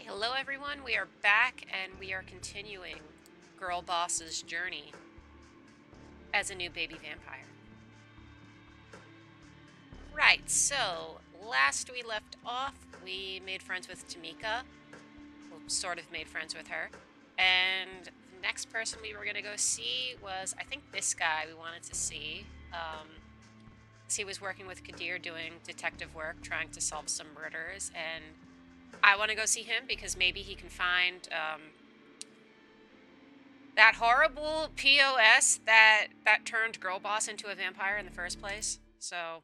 Hello everyone, we are back and we are continuing Girl Boss's journey as a new baby vampire. Right, so last we left off, we made friends with Tamika, well, sort of made friends with her, and the next person we were going to go see was, I think, this guy we wanted to see. He was working with Kadir doing detective work, trying to solve some murders, and I want to go see him because maybe he can find that horrible POS that turned Girl Boss into a vampire in the first place. So,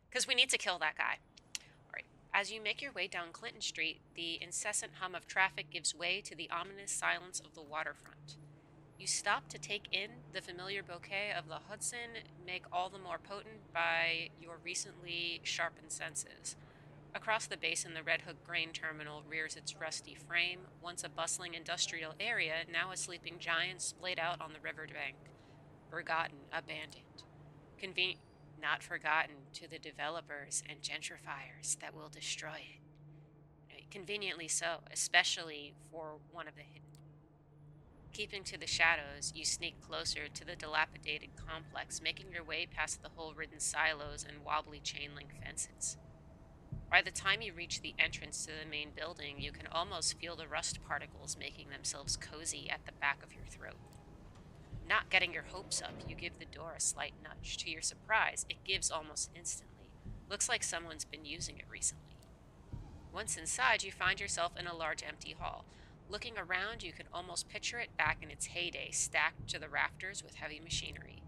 because we need to kill that guy. All right. As you make your way down Clinton Street, the incessant hum of traffic gives way to the ominous silence of the waterfront. You stop to take in the familiar bouquet of the Hudson, make all the more potent by your recently sharpened senses. Across the basin, the Red Hook grain terminal rears its rusty frame, once a bustling industrial area, now a sleeping giant splayed out on the river bank. Forgotten, abandoned. Conven- Not forgotten to the developers and gentrifiers that will destroy it. Conveniently so, especially for one of the hidden. Keeping to the shadows, you sneak closer to the dilapidated complex, making your way past the hole-ridden silos and wobbly chain-link fences. By the time you reach the entrance to the main building, you can almost feel the rust particles making themselves cozy at the back of your throat. Not getting your hopes up, you give the door a slight nudge. To your surprise, it gives almost instantly. Looks like someone's been using it recently. Once inside, you find yourself in a large empty hall. Looking around, you can almost picture it back in its heyday, stacked to the rafters with heavy machinery.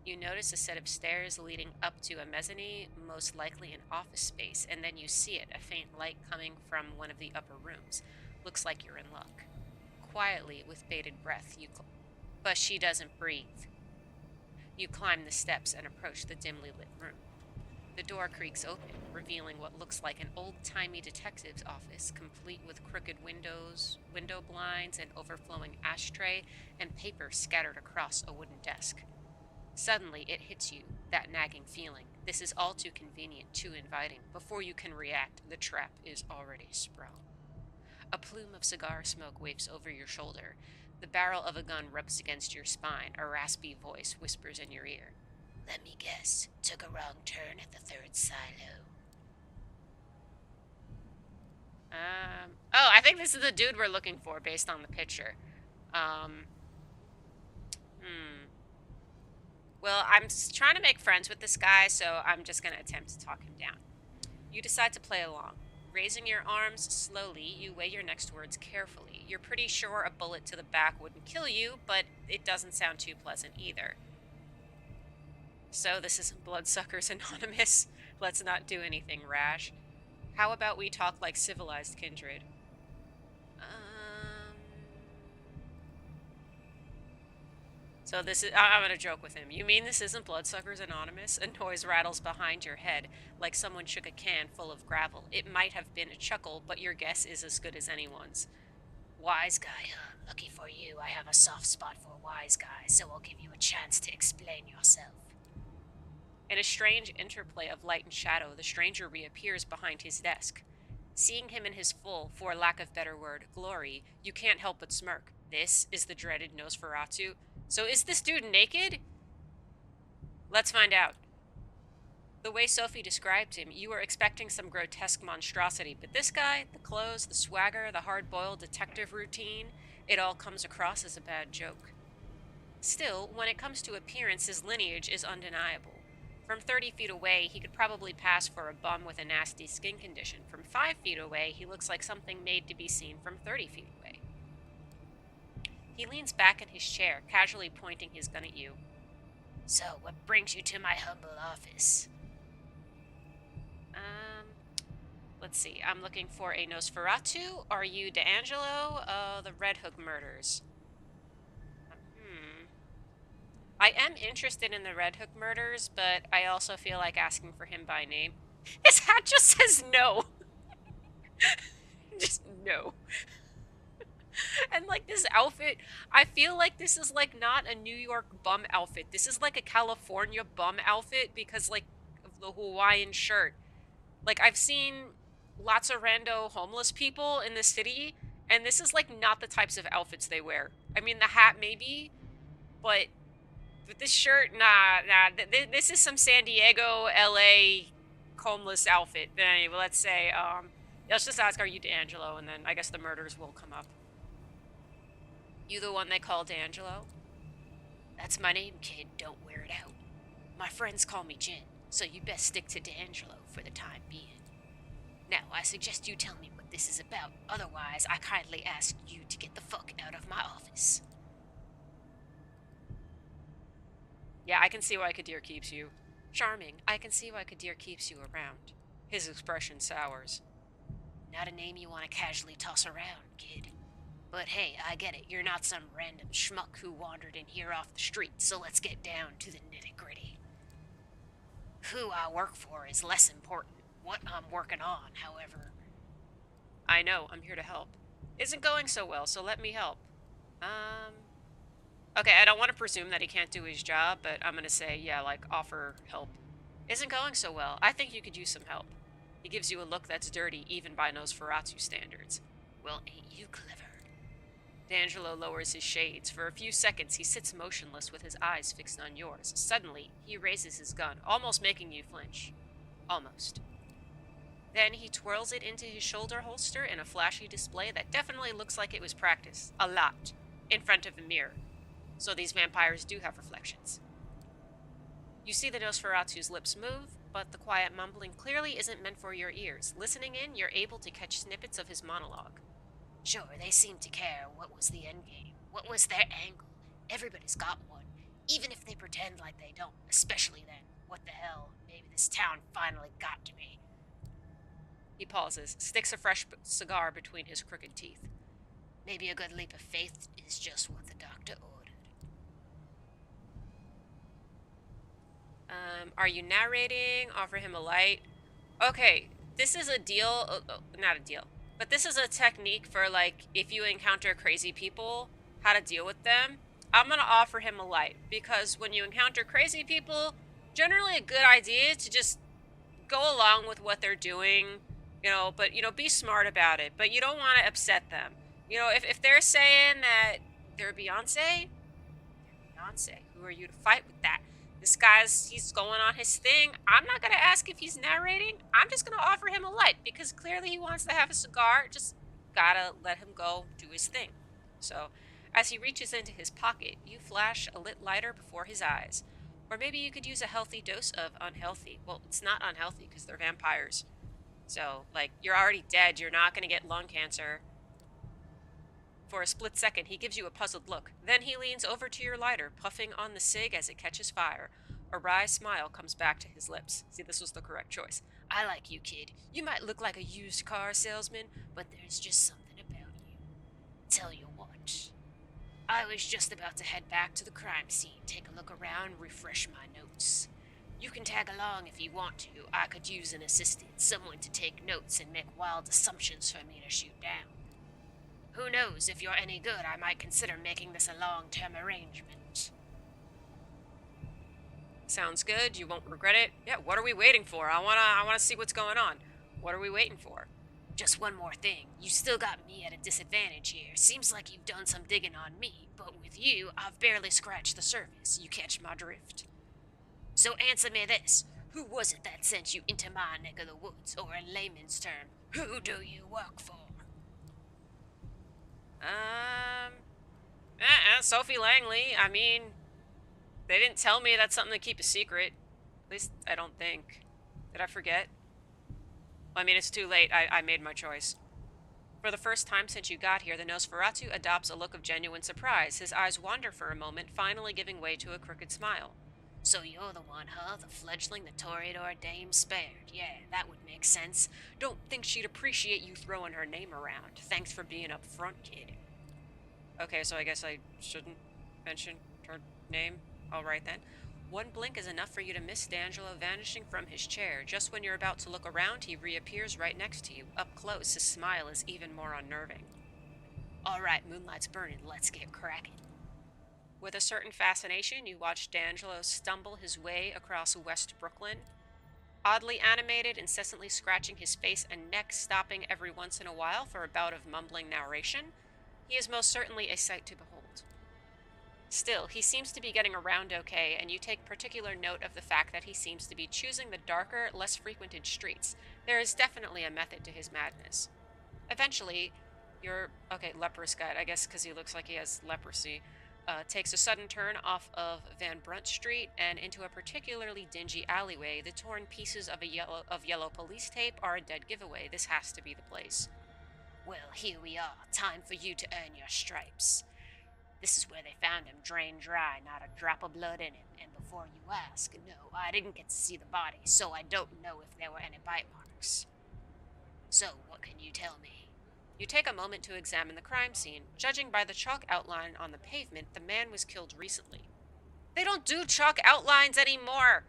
You notice a set of stairs leading up to a mezzanine, most likely an office space, and then you see it, a faint light coming from one of the upper rooms. Looks like you're in luck. Quietly, with bated breath, but she doesn't breathe. You climb the steps and approach the dimly lit room. The door creaks open, revealing what looks like an old-timey detective's office, complete with crooked windows, window blinds, an overflowing ashtray, and paper scattered across a wooden desk. Suddenly, it hits you, that nagging feeling. This is all too convenient, too inviting. Before you can react, the trap is already sprung. A plume of cigar smoke wafts over your shoulder. The barrel of a gun rubs against your spine. A raspy voice whispers in your ear. Let me guess, took a wrong turn at the third silo. I think this is the dude we're looking for based on the picture. Um, hmm. Well, I'm trying to make friends with this guy, so I'm just going to attempt to talk him down. You decide to play along. Raising your arms slowly, you weigh your next words carefully. You're pretty sure a bullet to the back wouldn't kill you, but it doesn't sound too pleasant either. So this isn't Bloodsuckers Anonymous. Let's not do anything rash. How about we talk like civilized kindred? So this is, I'm gonna joke with him. You mean this isn't Bloodsuckers Anonymous? A noise rattles behind your head, like someone shook a can full of gravel. It might have been a chuckle, but your guess is as good as anyone's. Wise guy, huh? Lucky for you, I have a soft spot for wise guys, so I'll give you a chance to explain yourself. In a strange interplay of light and shadow, the stranger reappears behind his desk. Seeing him in his full, for lack of better word, glory, you can't help but smirk. This is the dreaded Nosferatu. So is this dude naked? Let's find out. The way Sophie described him, you were expecting some grotesque monstrosity, but this guy, the clothes, the swagger, the hard-boiled detective routine, it all comes across as a bad joke. Still, when it comes to appearance, his lineage is undeniable. From 30 feet away, he could probably pass for a bum with a nasty skin condition. From 5 feet away, he looks like something made to be seen from 30 feet away. He leans back in his chair, casually pointing his gun at you. So, what brings you to my humble office? Let's see. I'm looking for a Nosferatu. Are you D'Angelo? The Red Hook murders. I am interested in the Red Hook murders, but I also feel like asking for him by name. His hat just says no. Just no. And like this outfit, I feel like this is like not a New York bum outfit. This is like a California bum outfit because like of the Hawaiian shirt. Like I've seen lots of rando homeless people in the city, and this is like not the types of outfits they wear. I mean, the hat maybe, but this shirt, nah. This is some San Diego, LA homeless outfit. But anyway, let's say, let's just ask, are you D'Angelo? And then I guess the murders will come up. You the one they call D'Angelo? That's my name, kid. Don't wear it out. My friends call me Jin, so you best stick to D'Angelo for the time being. Now, I suggest you tell me what this is about. Otherwise, I kindly ask you to get the fuck out of my office. Yeah, I can see why Kadir keeps you. Charming. I can see why Kadir keeps you around. His expression sours. Not a name you want to casually toss around, kid. But hey, I get it. You're not some random schmuck who wandered in here off the street, so let's get down to the nitty-gritty. Who I work for is less important. What I'm working on, however. I know, I'm here to help. Isn't going so well, so let me help. Okay, I don't want to presume that he can't do his job, but I'm gonna say, yeah, like, offer help. Isn't going so well. I think you could use some help. He gives you a look that's dirty, even by Nosferatu standards. Well, ain't you clever? D'Angelo lowers his shades. For a few seconds, he sits motionless with his eyes fixed on yours. Suddenly, he raises his gun, almost making you flinch. Almost. Then he twirls it into his shoulder holster in a flashy display that definitely looks like it was practiced. A lot. In front of a mirror. So these vampires do have reflections. You see the Nosferatu's lips move, but the quiet mumbling clearly isn't meant for your ears. Listening in, you're able to catch snippets of his monologue. Sure, they seem to care what was the endgame. What was their angle? Everybody's got one. Even if they pretend like they don't. Especially then. What the hell? Maybe this town finally got to me. He pauses, sticks a fresh cigar between his crooked teeth. Maybe a good leap of faith is just what the doctor ordered. Are you narrating? Offer him a light. Okay, this is a deal. Not a deal. But this is a technique for, like, if you encounter crazy people, how to deal with them. I'm gonna offer him a light, because when you encounter crazy people, generally a good idea to just go along with what they're doing, but, be smart about it. But you don't want to upset them. If they're saying that they're Beyonce, who are you to fight with that? This he's going on his thing. I'm not going to ask if he's narrating. I'm just going to offer him a light because clearly he wants to have a cigar. Just gotta let him go do his thing. So, as he reaches into his pocket, you flash a lit lighter before his eyes. Or maybe you could use a healthy dose of unhealthy. Well, it's not unhealthy because they're vampires. So, like, you're already dead. You're not going to get lung cancer. For a split second, he gives you a puzzled look. Then he leans over to your lighter, puffing on the cig as it catches fire. A wry smile comes back to his lips. See, this was the correct choice. I like you, kid. You might look like a used car salesman, but there's just something about you. Tell you what. I was just about to head back to the crime scene, take a look around, refresh my notes. You can tag along if you want to. I could use an assistant, someone to take notes and make wild assumptions for me to shoot down. Who knows, if you're any good, I might consider making this a long-term arrangement. Sounds good. You won't regret it. Yeah, what are we waiting for? I wanna see what's going on. What are we waiting for? Just one more thing. You still got me at a disadvantage here. Seems like you've done some digging on me, but with you, I've barely scratched the surface. You catch my drift? So answer me this. Who was it that sent you into my neck of the woods, or in layman's term, who do you work for? Sophie Langley. I mean, they didn't tell me that's something to keep a secret. At least, I don't think. Did I forget? Well, I mean, it's too late. I made my choice. For the first time since you got here, the Nosferatu adopts a look of genuine surprise. His eyes wander for a moment, finally giving way to a crooked smile. So you're the one, huh? The fledgling the Toreador dame spared. Yeah, that would make sense. Don't think she'd appreciate you throwing her name around. Thanks for being up front, kid. Okay, so I guess I shouldn't mention her name. Alright then. One blink is enough for you to miss D'Angelo vanishing from his chair. Just when you're about to look around, he reappears right next to you. Up close, his smile is even more unnerving. Alright, moonlight's burning. Let's get cracking. With a certain fascination, you watch D'Angelo stumble his way across West Brooklyn. oddly animated, incessantly scratching his face and neck, stopping every once in a while for a bout of mumbling narration. He is most certainly a sight to behold. Still, he seems to be getting around okay, and you take particular note of the fact that he seems to be choosing the darker, less frequented streets. There is definitely a method to his madness. Eventually, okay, leprous guy, I guess because he looks like he has leprosy, takes a sudden turn off of Van Brunt Street and into a particularly dingy alleyway. The torn pieces of yellow police tape are a dead giveaway. This has to be the place. Well, here we are. Time for you to earn your stripes. This is where they found him, drained dry, not a drop of blood in him. And before you ask, no, I didn't get to see the body, so I don't know if there were any bite marks. So, what can you tell me? You take a moment to examine the crime scene. Judging by the chalk outline on the pavement, the man was killed recently. They don't do chalk outlines anymore!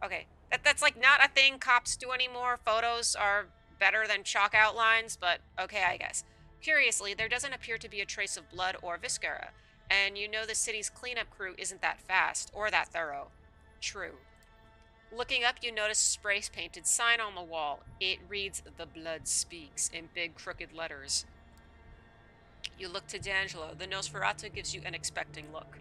Okay, that's like not a thing cops do anymore. Photos are better than chalk outlines, but okay, I guess. Curiously, there doesn't appear to be a trace of blood or viscera, and you know the city's cleanup crew isn't that fast or that thorough. True. Looking up, you notice a spray-painted sign on the wall. It reads, "The Blood Speaks," in big crooked letters. You look to D'Angelo. The Nosferatu gives you an expecting look.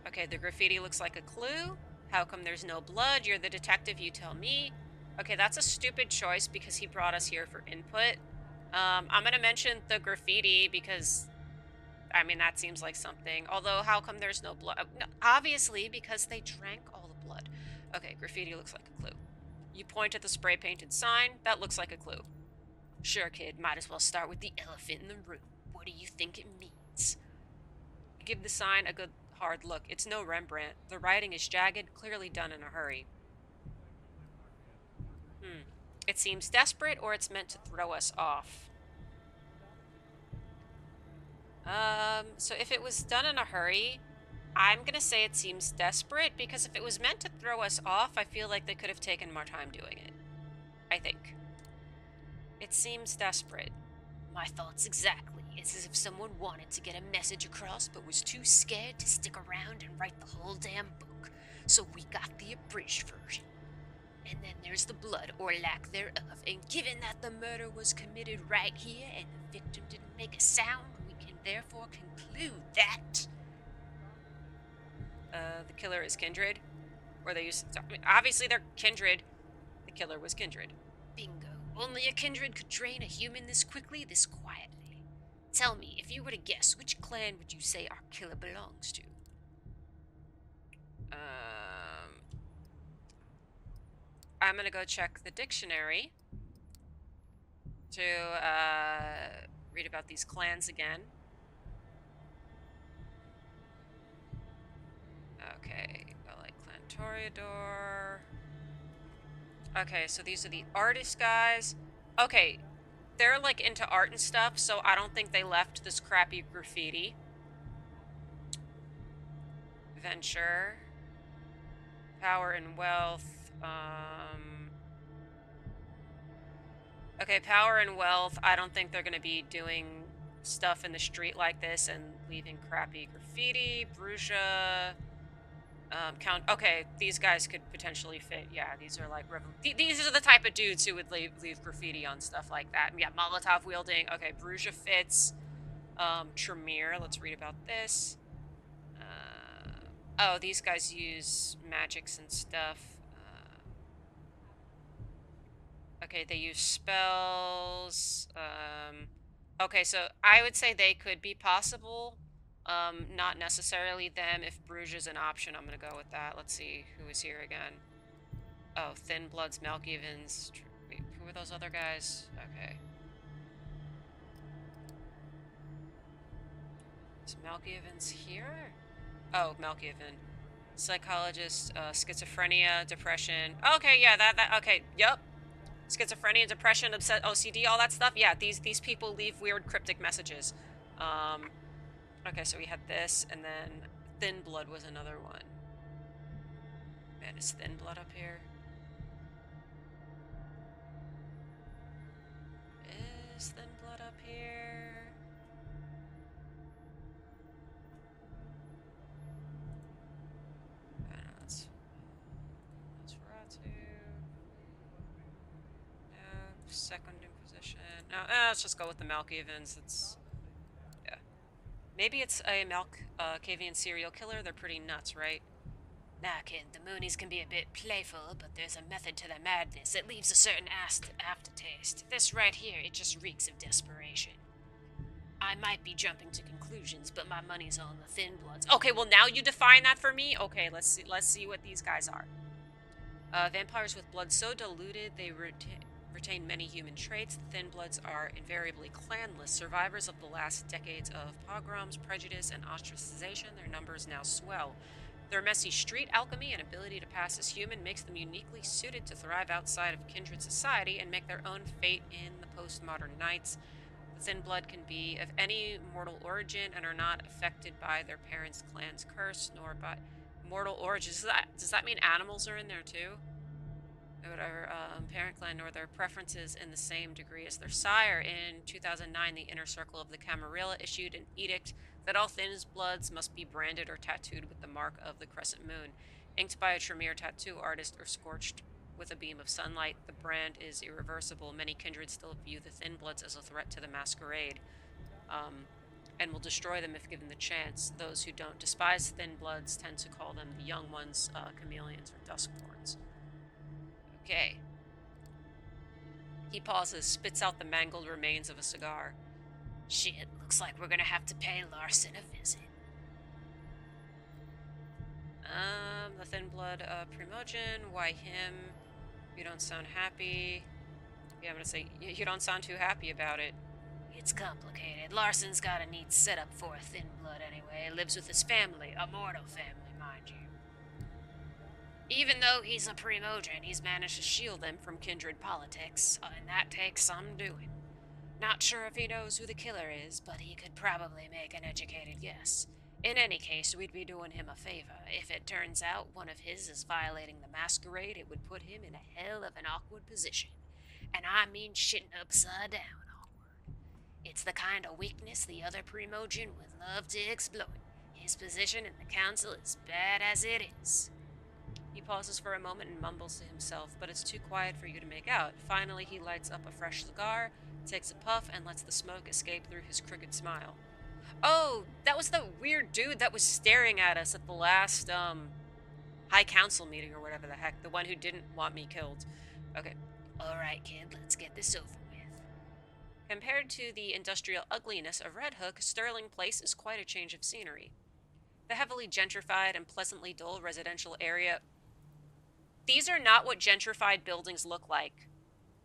Okay, the graffiti looks like a clue. How come there's no blood? You're the detective, you tell me. Okay, that's a stupid choice because he brought us here for input. I'm gonna mention the graffiti because, I mean, that seems like something. Although, how come there's no blood? No, obviously, because they drank all the blood. Okay, graffiti looks like a clue. You point at the spray-painted sign. That looks like a clue. Sure, kid, might as well start with the elephant in the room. What do you think it means? You give the sign a good hard look. It's no Rembrandt. The writing is jagged, clearly done in a hurry. It seems desperate, or it's meant to throw us off. So if it was done in a hurry, I'm gonna say it seems desperate, because if it was meant to throw us off, I feel like they could have taken more time doing it. I think. It seems desperate. My thoughts exactly. It's as if someone wanted to get a message across, but was too scared to stick around and write the whole damn book. So we got the abridged version. And then there's the blood, or lack thereof, and given that the murder was committed right here and the victim didn't make a sound, we can therefore conclude that... the killer is kindred? Or they use... I mean, obviously they're kindred. The killer was kindred. Bingo. Only a kindred could drain a human this quickly, this quietly. Tell me, if you were to guess, which clan would you say our killer belongs to? I'm gonna go check the dictionary to read about these clans again. Okay, I like Clan Toreador. Okay, so these are the artist guys. Okay, they're like into art and stuff, so I don't think they left this crappy graffiti. Venture. Power and wealth. Okay, power and wealth. I don't think they're going to be doing stuff in the street like this and leaving crappy graffiti. Bruja. Count. Okay, these guys could potentially fit. Yeah, these are like... these are the type of dudes who would leave graffiti on stuff like that. Yeah, Molotov wielding. Okay, Bruja fits. Tremere. Let's read about this. Oh, these guys use magics and stuff. Okay, they use spells. Okay, so I would say they could be possible. Not necessarily them. If Bruges is an option, I'm gonna go with that. Let's see who is here again. Oh, Thin Bloods, Malkevans. Wait, who are those other guys? Okay. Is Malkevans here? Oh, Malkeven. Psychologist, schizophrenia, depression. Okay, yeah, okay, yep. Schizophrenia, depression, OCD, all that stuff. Yeah, these people leave weird cryptic messages. Okay, so we had this, and then Thin Blood was another one. Man, is Thin Blood up here? Is Thin Blood up here? I don't know, let's second in position. No, let's just go with the Malkavians. It's, yeah. Maybe it's a Malkavian serial killer. They're pretty nuts, right? Nah, kid, the Moonies can be a bit playful, but there's a method to their madness. It leaves a certain aftertaste. This right here, it just reeks of desperation. I might be jumping to conclusions, but my money's on the Thin Bloods. Okay, well now you define that for me. Okay, let's see what these guys are. Vampires with blood so diluted they retain many human traits. The Thin Bloods are invariably clanless, survivors of the last decades of pogroms, prejudice, and ostracization. Their numbers now swell. Their messy street alchemy and ability to pass as human makes them uniquely suited to thrive outside of kindred society and make their own fate in the postmodern nights. The Thin Blood can be of any mortal origin and are not affected by their parents' clan's curse, nor by mortal origins. Does that mean animals are in there too? Or whatever, parent clan, nor their preferences in the same degree as their sire. In 2009, the Inner Circle of the Camarilla issued an edict that all Thin Bloods must be branded or tattooed with the mark of the crescent moon, inked by a Tremere tattoo artist or scorched with a beam of sunlight. The brand is irreversible. Many kindreds still view the Thin Bloods as a threat to the Masquerade, and will destroy them if given the chance. Those who don't despise Thin Bloods tend to call them the Young Ones, Chameleons, or Duskborns. Okay. He pauses, spits out the mangled remains of a cigar. Shit, looks like we're gonna have to pay Larson a visit. The Thin Blood, Primogen, why him? You don't sound happy. Yeah, I'm gonna say, you don't sound too happy about it. It's complicated. Larson's got a neat setup for a Thin Blood anyway. Lives with his family, a mortal family, mind you. Even though he's a Primogen, he's managed to shield them from kindred politics, and that takes some doing. Not sure if he knows who the killer is, but he could probably make an educated guess. In any case, we'd be doing him a favor. If it turns out one of his is violating the Masquerade, it would put him in a hell of an awkward position. And I mean shitting upside down awkward. It's the kind of weakness the other Primogen would love to exploit. His position in the council is bad as it is. He pauses for a moment and mumbles to himself, but it's too quiet for you to make out. Finally, he lights up a fresh cigar, takes a puff, and lets the smoke escape through his crooked smile. Oh, that was the weird dude that was staring at us at the last, High Council meeting or whatever the heck. The one who didn't want me killed. Okay. Alright, kid, let's get this over with. Compared to the industrial ugliness of Red Hook, Sterling Place is quite a change of scenery. The heavily gentrified and pleasantly dull residential area. These are not what gentrified buildings look like.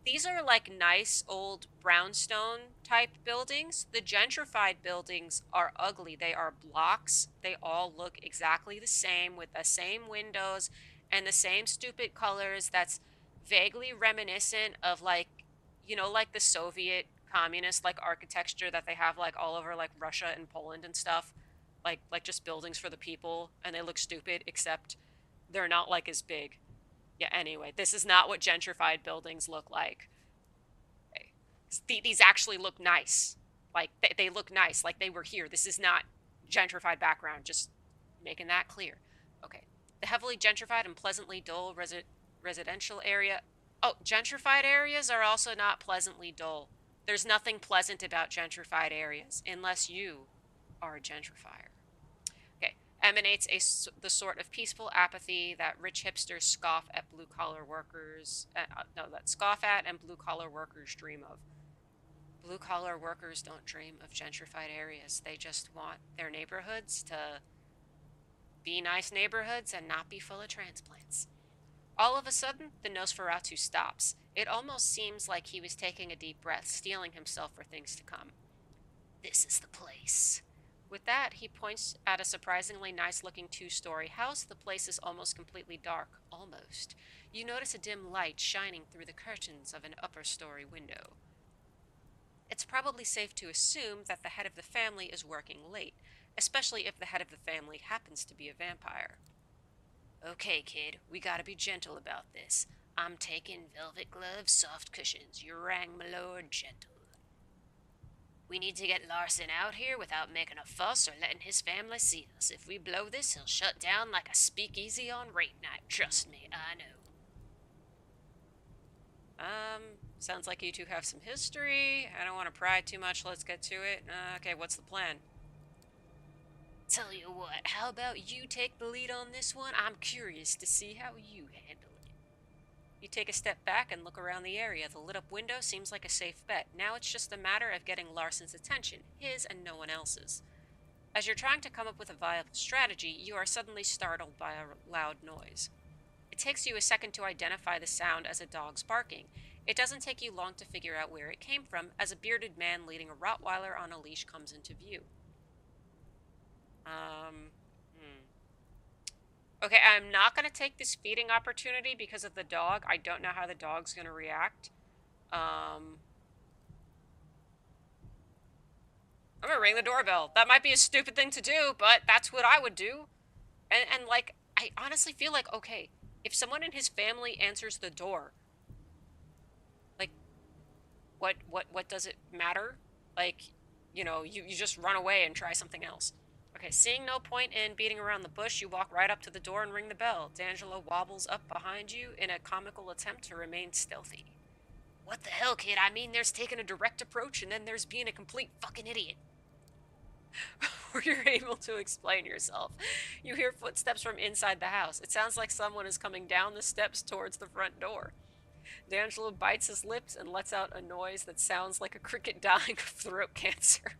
These are like nice old brownstone type buildings. The gentrified buildings are ugly. They are blocks. They all look exactly the same with the same windows and the same stupid colors. That's vaguely reminiscent of like, like the Soviet communist like architecture that they have like all over like Russia and Poland and stuff. Like just buildings for the people, and they look stupid except they're not like as big. Yeah, anyway, this is not what gentrified buildings look like. Okay. These actually look nice. Like, they look nice, like they were here. This is not gentrified background, just making that clear. Okay. The heavily gentrified and pleasantly dull residential area. Oh, gentrified areas are also not pleasantly dull. There's nothing pleasant about gentrified areas, unless you are a gentrifier. Emanates the sort of peaceful apathy that rich hipsters scoff at blue-collar workers, that scoff at and blue-collar workers dream of. Blue-collar workers don't dream of gentrified areas. They just want their neighborhoods to be nice neighborhoods and not be full of transplants. All of a sudden, the Nosferatu stops. It almost seems like he was taking a deep breath, steeling himself for things to come. This is the place. With that, he points at a surprisingly nice-looking two-story house. The place is almost completely dark. Almost. You notice a dim light shining through the curtains of an upper-story window. It's probably safe to assume that the head of the family is working late, especially if the head of the family happens to be a vampire. Okay, kid, we gotta be gentle about this. I'm taking velvet gloves, soft cushions. You rang, my lord, gentle. We need to get Larson out here without making a fuss or letting his family see us. If we blow this, he'll shut down like a speakeasy on rape night. Trust me, I know. Sounds like you two have some history. I don't want to pry too much. Let's get to it. Okay, what's the plan? Tell you what, how about you take the lead on this one? I'm curious to see how you handle it. You take a step back and look around the area. The lit up window seems like a safe bet. Now it's just a matter of getting Larson's attention, his and no one else's. As you're trying to come up with a viable strategy, you are suddenly startled by a loud noise. It takes you a second to identify the sound as a dog's barking. It doesn't take you long to figure out where it came from as a bearded man leading a Rottweiler on a leash comes into view. Um, hmm. Okay, I'm not going to take this feeding opportunity because of the dog. I don't know how the dog's going to react. I'm going to ring the doorbell. That might be a stupid thing to do, but that's what I would do. And like, I honestly feel like, okay, if someone in his family answers the door, like, what does it matter? Like, you just run away and try something else. Okay, seeing no point in beating around the bush, you walk right up to the door and ring the bell. D'Angelo wobbles up behind you in a comical attempt to remain stealthy. What the hell, kid? I mean, there's taking a direct approach and then there's being a complete fucking idiot. Before you're able to explain yourself, you hear footsteps from inside the house. It sounds like someone is coming down the steps towards the front door. D'Angelo bites his lips and lets out a noise that sounds like a cricket dying of throat cancer.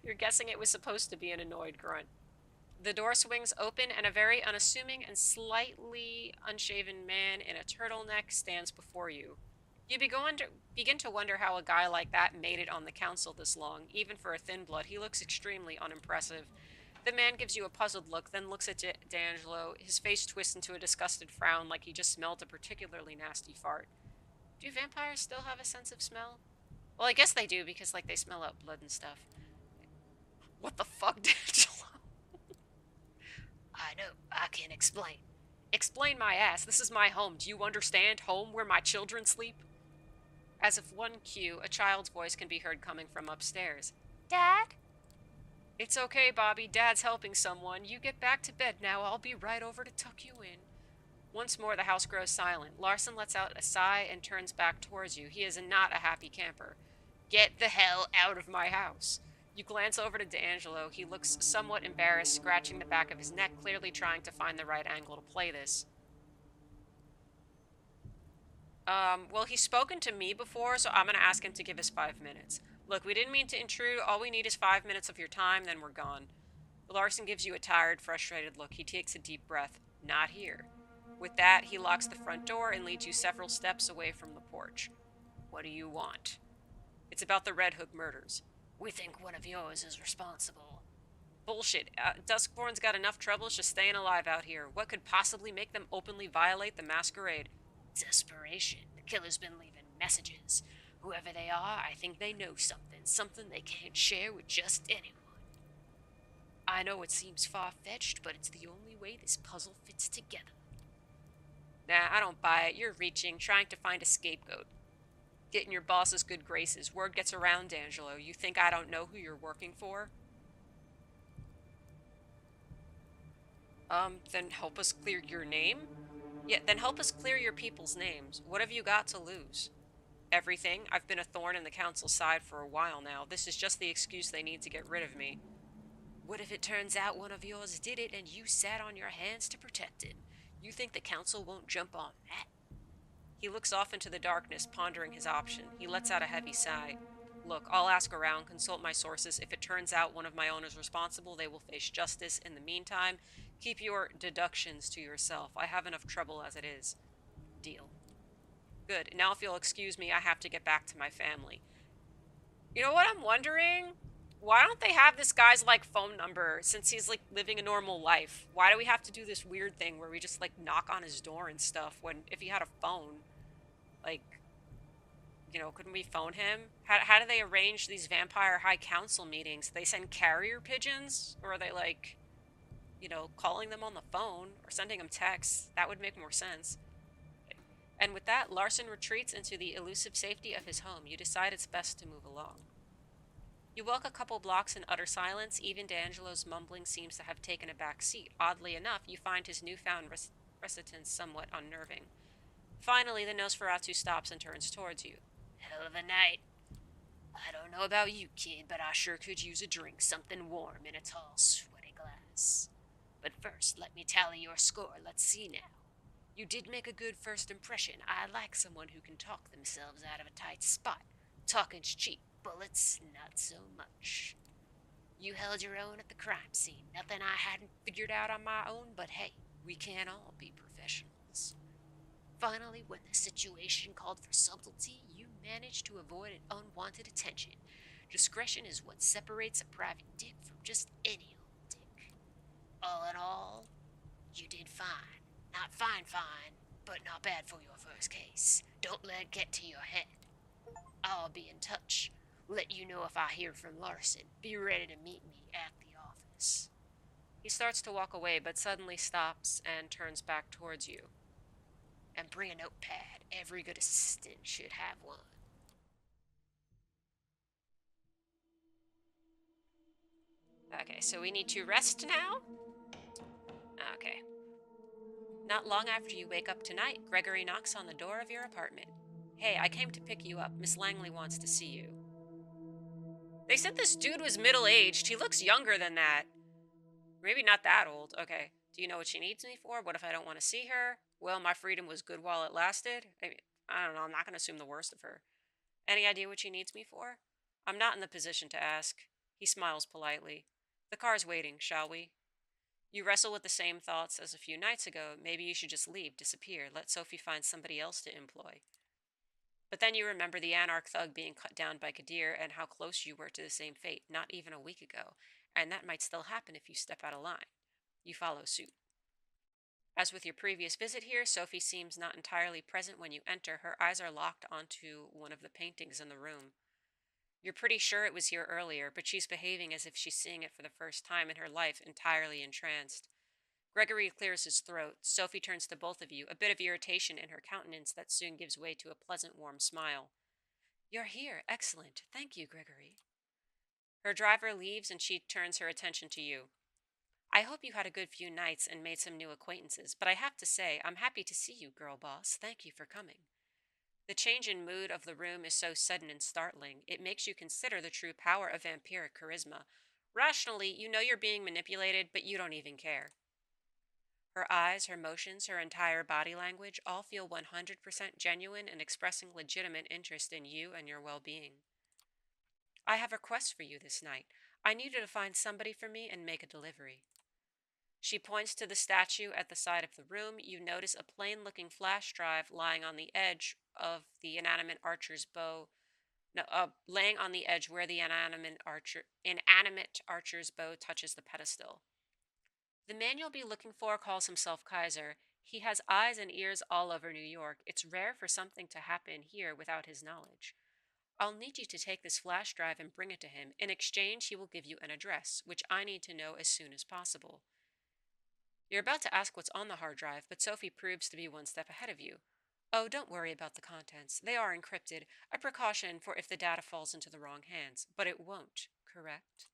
You're guessing it was supposed to be an annoyed grunt. The door swings open and a very unassuming and slightly unshaven man in a turtleneck stands before you. You begin to wonder how a guy like that made it on the council this long. Even for a thin blood, he looks extremely unimpressive. The man gives you a puzzled look, then looks at D'Angelo. His face twists into a disgusted frown like he just smelled a particularly nasty fart. Do vampires still have a sense of smell? Well, I guess they do because, like, they smell out blood and stuff. What the fuck, D'Angelo? I know, I can't explain. Explain my ass. This is my home. Do you understand? Home where my children sleep? As if one cue, a child's voice can be heard coming from upstairs. Dad? It's okay, Bobby. Dad's helping someone. You get back to bed now. I'll be right over to tuck you in. Once more, the house grows silent. Larson lets out a sigh and turns back towards you. He is not a happy camper. Get the hell out of my house. You glance over to D'Angelo. He looks somewhat embarrassed, scratching the back of his neck, clearly trying to find the right angle to play this. Well, he's spoken to me before, so I'm going to ask him to give us 5 minutes. Look, we didn't mean to intrude. All we need is 5 minutes of your time, then we're gone. Larson gives you a tired, frustrated look. He takes a deep breath. Not here. With that, he locks the front door and leads you several steps away from the porch. What do you want? It's about the Red Hook murders. We think one of yours is responsible. Bullshit. Duskborn's got enough troubles just staying alive out here. What could possibly make them openly violate the Masquerade? Desperation. The killer's been leaving messages. Whoever they are, I think they know something. Something they can't share with just anyone. I know it seems far-fetched, but it's the only way this puzzle fits together. Nah, I don't buy it. You're reaching, trying to find a scapegoat. Getting your boss's good graces. Word gets around, D'Angelo. You think I don't know who you're working for? Then help us clear your name? Yeah, then help us clear your people's names. What have you got to lose? Everything. I've been a thorn in the council's side for a while now. This is just the excuse they need to get rid of me. What if it turns out one of yours did it and you sat on your hands to protect him? You think the council won't jump on that? He looks off into the darkness, pondering his option. He lets out a heavy sigh. Look, I'll ask around, consult my sources. If it turns out one of my own is responsible, they will face justice. In the meantime, keep your deductions to yourself. I have enough trouble as it is. Deal. Good. Now if you'll excuse me, I have to get back to my family. You know what I'm wondering? Why don't they have this guy's, like, phone number since he's, like, living a normal life? Why do we have to do this weird thing where we just, like, knock on his door and stuff when, if he had a phone, like, couldn't we phone him? How do they arrange these vampire high council meetings? They send carrier pigeons? Or are they, like, calling them on the phone or sending them texts? That would make more sense. And with that, Larson retreats into the elusive safety of his home. You decide it's best to move along. You walk a couple blocks in utter silence. Even D'Angelo's mumbling seems to have taken a back seat. Oddly enough, you find his newfound reticence somewhat unnerving. Finally, the Nosferatu stops and turns towards you. Hell of a night. I don't know about you, kid, but I sure could use a drink, something warm in a tall, sweaty glass. But first, let me tally your score. Let's see now. You did make a good first impression. I like someone who can talk themselves out of a tight spot. Talking's cheap, bullets, not so much. You held your own at the crime scene. Nothing I hadn't figured out on my own, but hey, we can't all be professionals. Finally, when the situation called for subtlety, you managed to avoid an unwanted attention. Discretion is what separates a private dick from just any old dick. All in all, you did fine. Not fine, fine, but not bad for your first case. Don't let it get to your head. I'll be in touch. Let you know if I hear from Larson. Be ready to meet me at the office. He starts to walk away, but suddenly stops and turns back towards you. And bring a notepad. Every good assistant should have one. Okay, so we need to rest now? Okay. Not long after you wake up tonight, Gregory knocks on the door of your apartment. Hey, I came to pick you up. Miss Langley wants to see you. They said this dude was middle aged. He looks younger than that. Maybe not that old. Okay. Do you know what she needs me for? What if I don't want to see her? Well, my freedom was good while it lasted. I don't know. I'm not going to assume the worst of her. Any idea what she needs me for? I'm not in the position to ask. He smiles politely. The car's waiting, shall we? You wrestle with the same thoughts as a few nights ago. Maybe you should just leave, disappear, let Sophie find somebody else to employ. But then you remember the anarch thug being cut down by Kadir and how close you were to the same fate not even a week ago, and that might still happen if you step out of line. You follow suit. As with your previous visit here, Sophie seems not entirely present when you enter. Her eyes are locked onto one of the paintings in the room. You're pretty sure it was here earlier, but she's behaving as if she's seeing it for the first time in her life, entirely entranced. Gregory clears his throat. Sophie turns to both of you, a bit of irritation in her countenance that soon gives way to a pleasant, warm smile. You're here. Excellent. Thank you, Gregory. Her driver leaves and she turns her attention to you. I hope you had a good few nights and made some new acquaintances, but I have to say, I'm happy to see you, girl boss. Thank you for coming. The change in mood of the room is so sudden and startling, it makes you consider the true power of vampiric charisma. Rationally, you know you're being manipulated, but you don't even care. Her eyes, her motions, her entire body language all feel 100% genuine and expressing legitimate interest in you and your well being. I have a request for you this night. I need you to find somebody for me and make a delivery. She points to the statue at the side of the room. You notice a plain looking flash drive lying on the edge of the inanimate archer's bow. No, laying on the edge where the inanimate archer's bow touches the pedestal. The man you'll be looking for calls himself Kaiser. He has eyes and ears all over New York. It's rare for something to happen here without his knowledge. I'll need you to take this flash drive and bring it to him. In exchange, he will give you an address, which I need to know as soon as possible. You're about to ask what's on the hard drive, but Sophie proves to be one step ahead of you. Oh, don't worry about the contents. They are encrypted, a precaution for if the data falls into the wrong hands. But it won't, correct?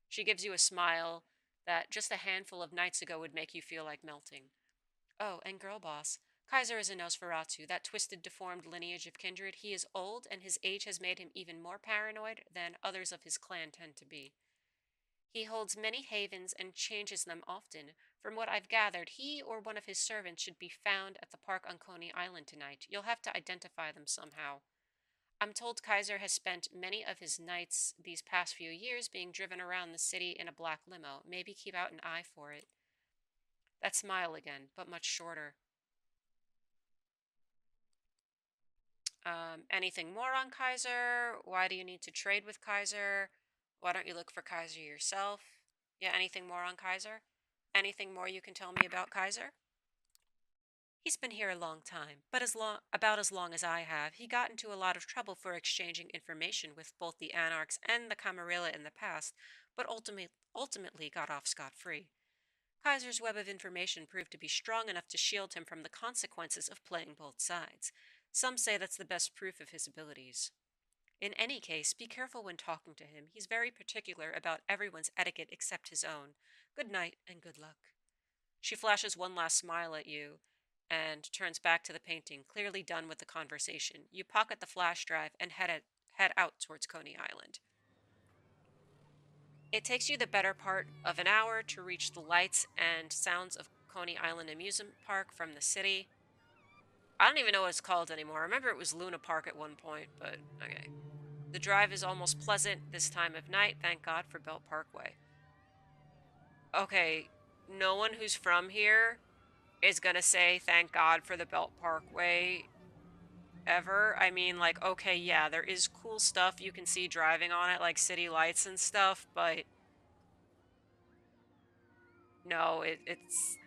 She gives you a smile that just a handful of nights ago would make you feel like melting. Oh, and girl boss. Kaiser is a Nosferatu, that twisted, deformed lineage of kindred. He is old, and his age has made him even more paranoid than others of his clan tend to be. He holds many havens and changes them often. From what I've gathered, he or one of his servants should be found at the park on Coney Island tonight. You'll have to identify them somehow. I'm told Kaiser has spent many of his nights these past few years being driven around the city in a black limo. Maybe keep out an eye for it. That smile again, but much shorter. Anything more on Kaiser? Why do you need to trade with Kaiser? Why don't you look for Kaiser yourself? Yeah, anything more on Kaiser? Anything more you can tell me about Kaiser? He's been here a long time, but about as long as I have. He got into a lot of trouble for exchanging information with both the Anarchs and the Camarilla in the past, but ultimately got off scot-free. Kaiser's web of information proved to be strong enough to shield him from the consequences of playing both sides. Some say that's the best proof of his abilities. In any case, be careful when talking to him. He's very particular about everyone's etiquette except his own. Good night and good luck. She flashes one last smile at you, and turns back to the painting, clearly done with the conversation. You pocket the flash drive and head out towards Coney Island. It takes you the better part of an hour to reach the lights and sounds of Coney Island Amusement Park from the city. I don't even know what it's called anymore. I remember it was Luna Park at one point, but okay. The drive is almost pleasant this time of night, thank God for Belt Parkway. Okay, no one who's from here is gonna say thank God for the Belt Parkway ever. I mean, like, okay, yeah, there is cool stuff you can see driving on it, like city lights and stuff, but no, it's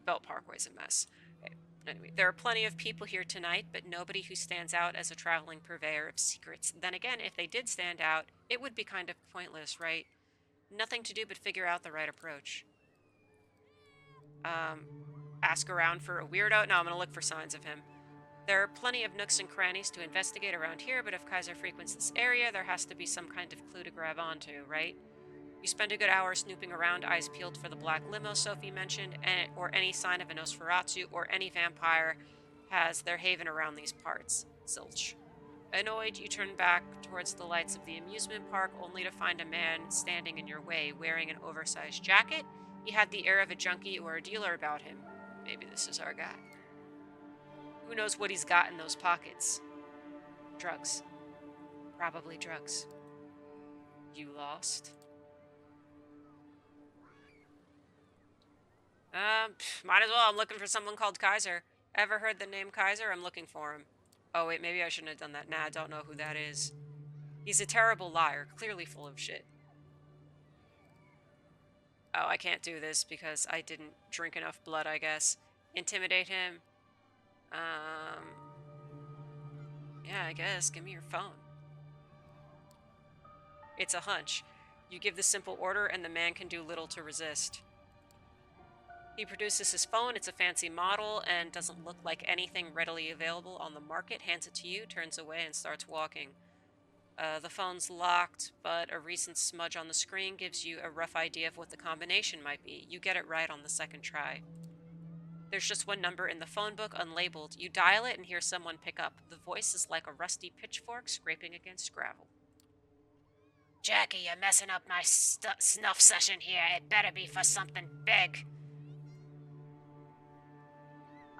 Belt Parkway's a mess. Okay. Anyway, there are plenty of people here tonight, but nobody who stands out as a traveling purveyor of secrets. Then again, if they did stand out, it would be kind of pointless, right? Nothing to do but figure out the right approach. Um, ask around for a weirdo? No, I'm gonna look for signs of him. There are plenty of nooks and crannies to investigate around here, but if Kaiser frequents this area, there has to be some kind of clue to grab onto, right? You spend a good hour snooping around, eyes peeled for the black limo Sophie mentioned, or any sign of a Nosferatu, or any vampire has their haven around these parts. Zilch. Annoyed, you turn back towards the lights of the amusement park, only to find a man standing in your way, wearing an oversized jacket. He had the air of a junkie or a dealer about him. Maybe this is our guy. Who knows what he's got in those pockets? Drugs. Probably drugs. You lost? Might as well. I'm looking for someone called Kaiser. Ever heard the name Kaiser? I'm looking for him. Oh, wait, maybe I shouldn't have done that. Nah, I don't know who that is. He's a terrible liar, clearly full of shit. Oh, I can't do this because I didn't drink enough blood, I guess. Intimidate him. Yeah, I guess. Give me your phone. It's a hunch. You give the simple order and the man can do little to resist. He produces his phone, it's a fancy model, and doesn't look like anything readily available on the market, hands it to you, turns away, and starts walking. The phone's locked, but a recent smudge on the screen gives you a rough idea of what the combination might be. You get it right on the second try. There's just one number in the phone book, unlabeled. You dial it and hear someone pick up. The voice is like a rusty pitchfork scraping against gravel. Jackie, you're messing up my snuff session here. It better be for something big.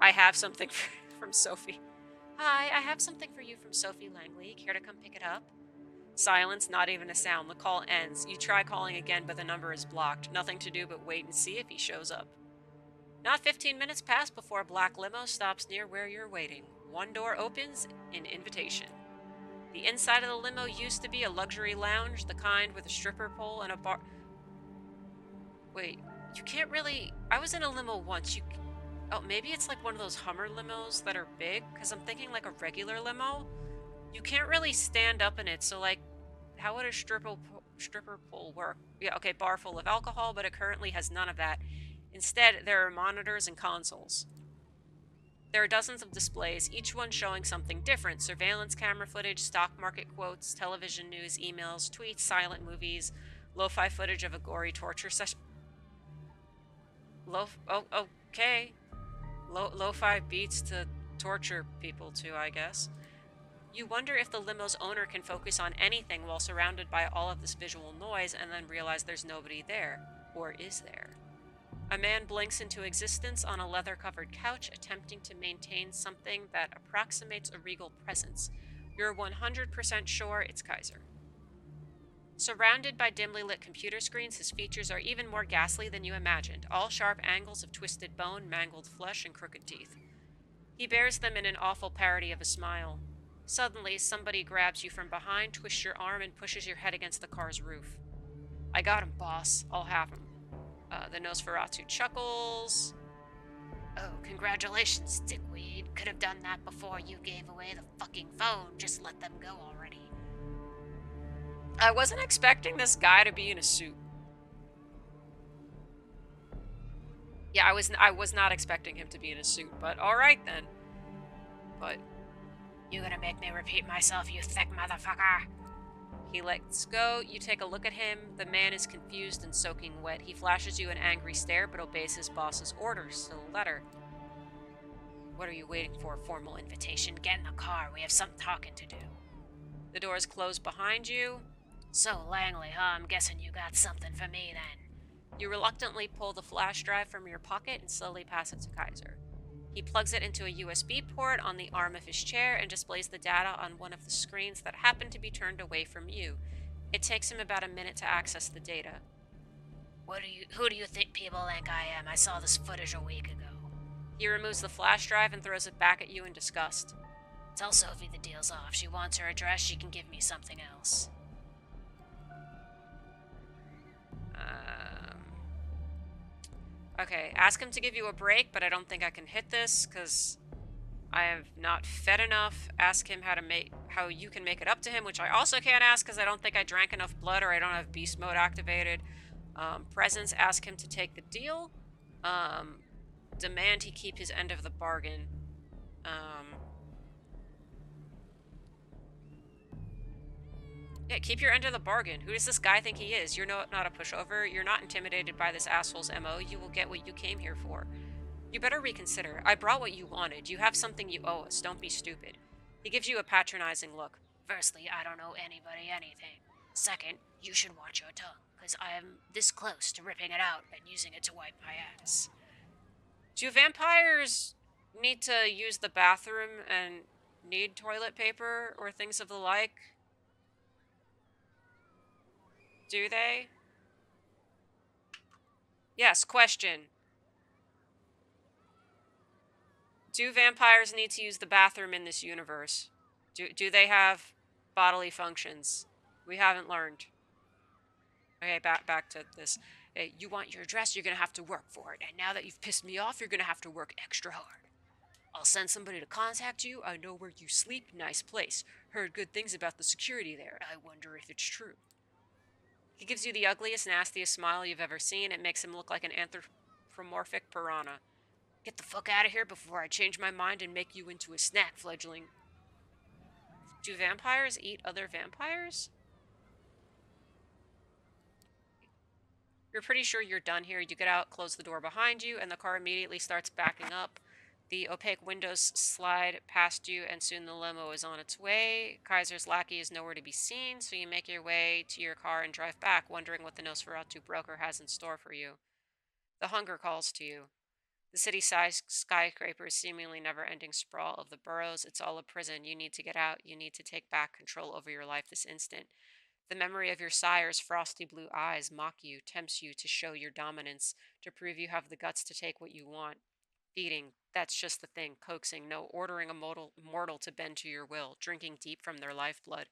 I have something from Sophie. Hi, I have something for you from Sophie Langley. Care to come pick it up? Silence, not even a sound. The call ends. You try calling again, but the number is blocked. Nothing to do but wait and see if he shows up. Not 15 minutes pass before a black limo stops near where you're waiting. One door opens, an invitation. The inside of the limo used to be a luxury lounge, the kind with a stripper pole and a bar. Wait, you can't really. I was in a limo once. Oh, maybe it's like one of those Hummer limos that are big, because I'm thinking like a regular limo. You can't really stand up in it, so like, how would a stripper pole work? Yeah, okay, bar full of alcohol, but it currently has none of that. Instead, there are monitors and consoles. There are dozens of displays, each one showing something different. Surveillance camera footage, stock market quotes, television news, emails, tweets, silent movies, lo-fi footage of a gory torture session. Oh, okay. Lo-fi beats to torture people to, I guess. You wonder if the limo's owner can focus on anything while surrounded by all of this visual noise and then realize there's nobody there. Or is there? A man blinks into existence on a leather-covered couch, attempting to maintain something that approximates a regal presence. You're 100% sure it's Kaiser. Surrounded by dimly lit computer screens, his features are even more ghastly than you imagined, all sharp angles of twisted bone, mangled flesh, and crooked teeth. He bears them in an awful parody of a smile. Suddenly, somebody grabs you from behind, twists your arm, and pushes your head against the car's roof. I got him, boss. I'll have him. The Nosferatu chuckles. Oh, congratulations, dickweed. Could have done that before you gave away the fucking phone. Just let them go already. I wasn't expecting this guy to be in a suit. Yeah, I was not expecting him to be in a suit, but alright then. But you gonna make me repeat myself, you thick motherfucker? He lets go. You take a look at him. The man is confused and soaking wet. He flashes you an angry stare, but obeys his boss's orders to the letter. What are you waiting for? Formal invitation. Get in the car. We have some talking to do. The doors close behind you. So, Langley, huh? I'm guessing you got something for me then. You reluctantly pull the flash drive from your pocket and slowly pass it to Kaiser. He plugs it into a USB port on the arm of his chair and displays the data on one of the screens that happen to be turned away from you. It takes him about a minute to access the data. Who do you think people think I am? I saw this footage a week ago. He removes the flash drive and throws it back at you in disgust. Tell Sophie the deal's off. She wants her address, she can give me something else. Okay, ask him to give you a break, but I don't think I can hit this, because I have not fed enough. Ask him how you can make it up to him, which I also can't ask, because I don't think I drank enough blood, or I don't have beast mode activated. Presence, ask him to take the deal. Demand he keep his end of the bargain. Yeah, keep your end of the bargain. Who does this guy think he is? You're not a pushover. You're not intimidated by this asshole's MO. You will get what you came here for. You better reconsider. I brought what you wanted. You have something you owe us. Don't be stupid. He gives you a patronizing look. Firstly, I don't owe anybody anything. Second, you should watch your tongue, because I am this close to ripping it out and using it to wipe my ass. Do vampires need to use the bathroom and need toilet paper or things of the like? Do they? Yes, question. Do vampires need to use the bathroom in this universe? Do they have bodily functions? We haven't learned. Okay, back to this. Hey, you want your address, you're gonna have to work for it. And now that you've pissed me off, you're gonna have to work extra hard. I'll send somebody to contact you. I know where you sleep. Nice place. Heard good things about the security there. I wonder if it's true. He gives you the ugliest, nastiest smile you've ever seen. It makes him look like an anthropomorphic piranha. Get the fuck out of here before I change my mind and make you into a snack, fledgling. Do vampires eat other vampires? You're pretty sure you're done here. You get out, close the door behind you, and the car immediately starts backing up. The opaque windows slide past you, and soon the limo is on its way. Kaiser's lackey is nowhere to be seen, so you make your way to your car and drive back, wondering what the Nosferatu broker has in store for you. The hunger calls to you. The city-sized skyscrapers, seemingly never-ending sprawl of the boroughs, it's all a prison. You need to get out. You need to take back control over your life this instant. The memory of your sire's frosty blue eyes mock you, tempts you to show your dominance, to prove you have the guts to take what you want. Feeding, that's just the thing. Coaxing, no, ordering a mortal to bend to your will, drinking deep from their lifeblood.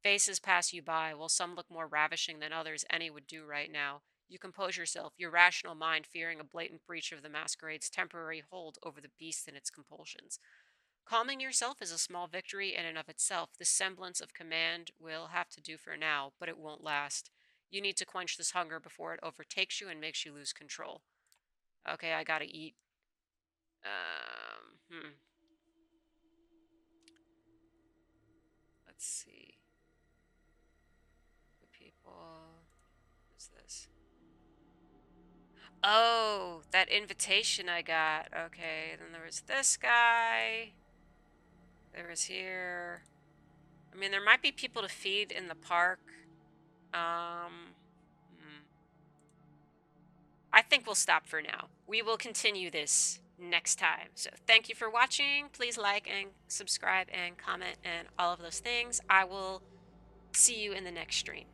Faces pass you by. While some look more ravishing than others, any would do right now. You compose yourself, your rational mind fearing a blatant breach of the Masquerade's temporary hold over the beast and its compulsions. Calming yourself is a small victory in and of itself. This semblance of command will have to do for now, but it won't last. You need to quench this hunger before it overtakes you and makes you lose control. Okay, I gotta eat. Let's see. The people. Who's this? Oh, that invitation I got. Okay, then there was this guy. There was here. I mean, there might be people to feed in the park. I think we'll stop for now. We will continue this next time. So thank you for watching. Please like and subscribe and comment and all of those things. I will see you in the next stream.